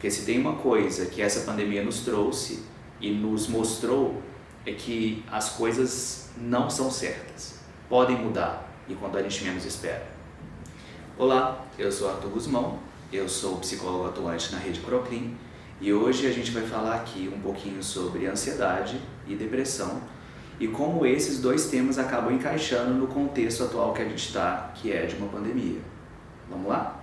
Porque se tem uma coisa que essa pandemia nos trouxe e nos mostrou é que as coisas não são certas, podem mudar e quando a gente menos espera. Olá, eu sou Arthur Guzmão, eu sou psicólogo atuante na Rede Proclin e hoje a gente vai falar aqui um pouquinho sobre ansiedade e depressão e como esses dois temas acabam encaixando no contexto atual que a gente está, que é de uma pandemia. Vamos lá?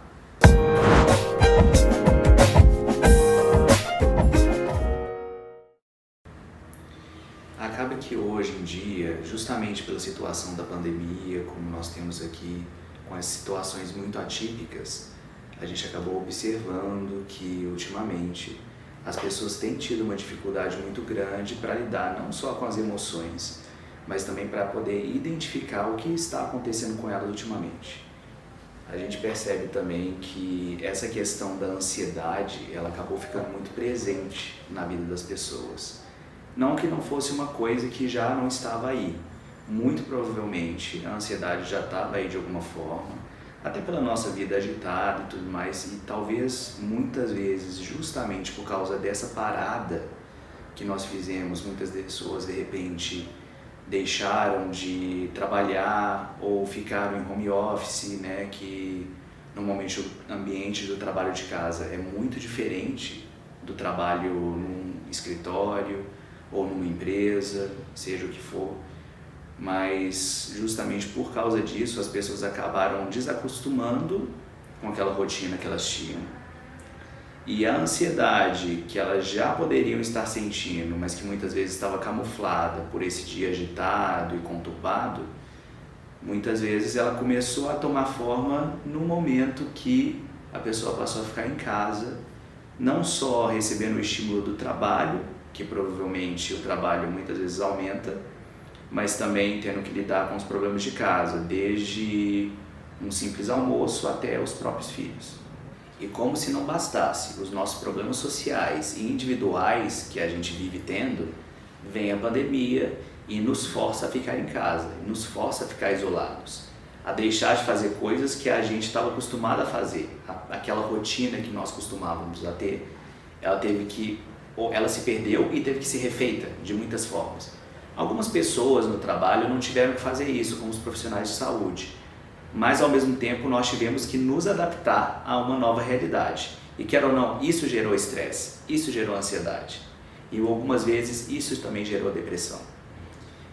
Acaba que hoje em dia, justamente pela situação da pandemia, como nós temos aqui, com as situações muito atípicas, a gente acabou observando que ultimamente as pessoas têm tido uma dificuldade muito grande para lidar não só com as emoções, mas também para poder identificar o que está acontecendo com elas ultimamente. A gente percebe também que essa questão da ansiedade, ela acabou ficando muito presente na vida das pessoas. Não que não fosse uma coisa que já não estava aí. Muito provavelmente a ansiedade já estava aí de alguma forma, até pela nossa vida agitada e tudo mais, e talvez muitas vezes justamente por causa dessa parada que nós fizemos, muitas pessoas de repente deixaram de trabalhar ou ficaram em home office, né, que normalmente o ambiente do trabalho de casa é muito diferente do trabalho num escritório ou numa empresa, seja o que for, mas justamente por causa disso as pessoas acabaram desacostumando com aquela rotina que elas tinham. E a ansiedade que elas já poderiam estar sentindo, mas que muitas vezes estava camuflada por esse dia agitado e conturbado, muitas vezes ela começou a tomar forma no momento que a pessoa passou a ficar em casa, não só recebendo o estímulo do trabalho, que provavelmente o trabalho muitas vezes aumenta, mas também tendo que lidar com os problemas de casa, desde um simples almoço até os próprios filhos. E como se não bastasse os nossos problemas sociais e individuais que a gente vive tendo, vem a pandemia e nos força a ficar em casa, nos força a ficar isolados, a deixar de fazer coisas que a gente estava acostumado a fazer, aquela rotina que nós costumávamos a ter, ela se perdeu e teve que ser refeita de muitas formas. Algumas pessoas no trabalho não tiveram que fazer isso, como os profissionais de saúde, mas ao mesmo tempo nós tivemos que nos adaptar a uma nova realidade. E quer ou não, isso gerou estresse, isso gerou ansiedade. E algumas vezes isso também gerou depressão.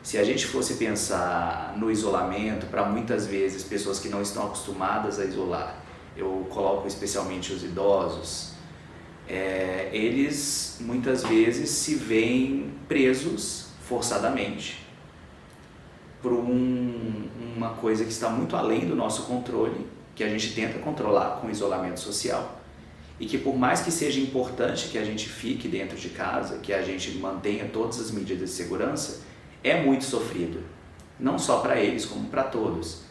Se a gente fosse pensar no isolamento, para muitas vezes pessoas que não estão acostumadas a isolar, eu coloco especialmente os idosos, eles muitas vezes se veem presos forçadamente por uma coisa que está muito além do nosso controle, que a gente tenta controlar com o isolamento social, e que por mais que seja importante que a gente fique dentro de casa, que a gente mantenha todas as medidas de segurança, é muito sofrido, não só para eles como para todos,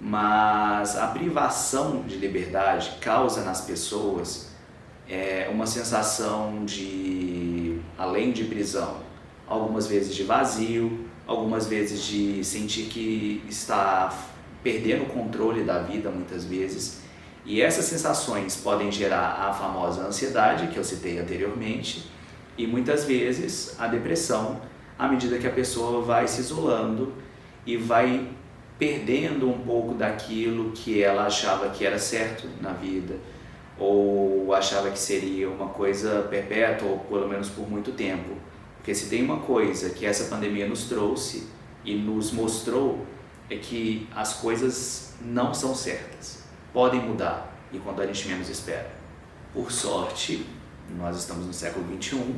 mas a privação de liberdade causa nas pessoas uma sensação de, além de prisão, algumas vezes de vazio, algumas vezes de sentir que está perdendo o controle da vida muitas vezes. E essas sensações podem gerar a famosa ansiedade, que eu citei anteriormente, e muitas vezes a depressão, à medida que a pessoa vai se isolando e vai perdendo um pouco daquilo que ela achava que era certo na vida, ou achava que seria uma coisa perpétua, ou pelo menos por muito tempo. Porque se tem uma coisa que essa pandemia nos trouxe e nos mostrou é que as coisas não são certas, podem mudar e quando a gente menos espera. Por sorte, nós estamos no século XXI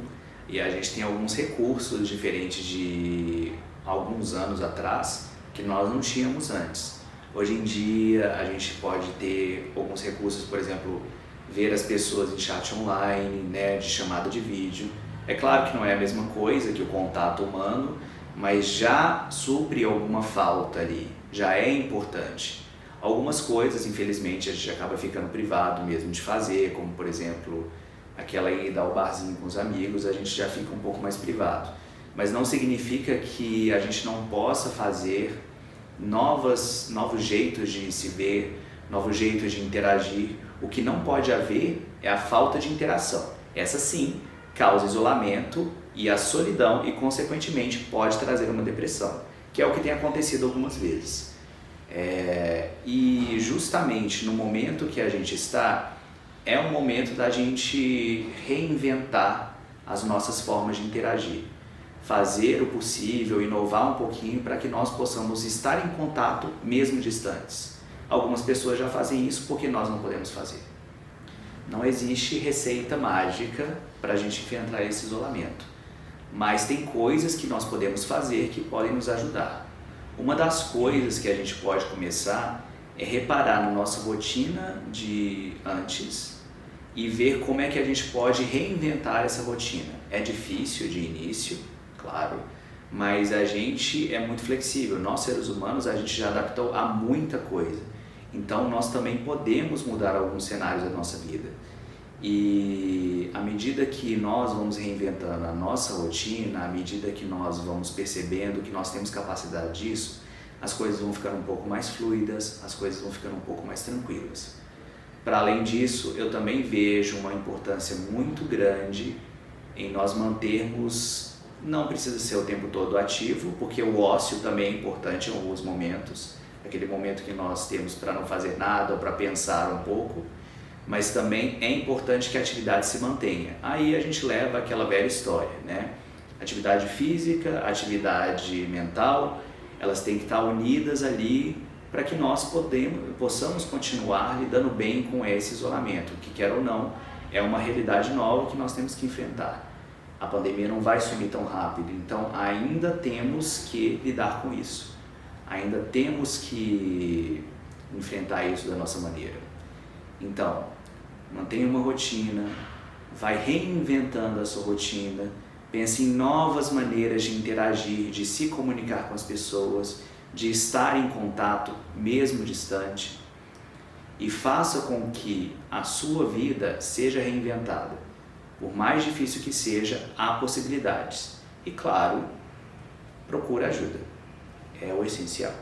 e a gente tem alguns recursos diferentes de alguns anos atrás que nós não tínhamos antes. Hoje em dia a gente pode ter alguns recursos, por exemplo, ver as pessoas em chat online, né, de chamada de vídeo. É claro que não é a mesma coisa que o contato humano, mas já supre alguma falta ali, já é importante. Algumas coisas, infelizmente, a gente acaba ficando privado mesmo de fazer, como por exemplo, aquela ida ao barzinho com os amigos, a gente já fica um pouco mais privado. Mas não significa que a gente não possa fazer novos jeitos de se ver, novos jeitos de interagir O que não pode haver é a falta de interação. Essa sim causa isolamento e a solidão e, consequentemente, pode trazer uma depressão, que é o que tem acontecido algumas vezes. E justamente no momento que a gente está, é um momento da gente reinventar as nossas formas de interagir, fazer o possível, inovar um pouquinho para que nós possamos estar em contato mesmo distantes. Algumas pessoas já fazem isso porque nós não podemos fazer. Não existe receita mágica para a gente enfrentar esse isolamento, mas tem coisas que nós podemos fazer que podem nos ajudar. Uma das coisas que a gente pode começar é reparar na nossa rotina de antes e ver como é que a gente pode reinventar essa rotina. É difícil de início, claro, mas a gente é muito flexível. Nós, seres humanos, a gente já adaptou a muita coisa. Então, nós também podemos mudar alguns cenários da nossa vida. E à medida que nós vamos reinventando a nossa rotina, à medida que nós vamos percebendo que nós temos capacidade disso, as coisas vão ficando um pouco mais fluidas, as coisas vão ficando um pouco mais tranquilas. Para além disso, eu também vejo uma importância muito grande em nós mantermos, não precisa ser o tempo todo ativo, porque o ócio também é importante em alguns momentos, aquele momento que nós temos para não fazer nada ou para pensar um pouco, mas também é importante que a atividade se mantenha. Aí a gente leva aquela velha história, né? Atividade física, atividade mental, elas têm que estar unidas ali para que nós possamos continuar lidando bem com esse isolamento, que quer ou não, é uma realidade nova que nós temos que enfrentar. A pandemia não vai sumir tão rápido, então ainda temos que lidar com isso. Ainda temos que enfrentar isso da nossa maneira. Então, mantenha uma rotina, vai reinventando a sua rotina, pense em novas maneiras de interagir, de se comunicar com as pessoas, de estar em contato mesmo distante, e faça com que a sua vida seja reinventada. Por mais difícil que seja, há possibilidades. E claro, procure ajuda. É o essencial.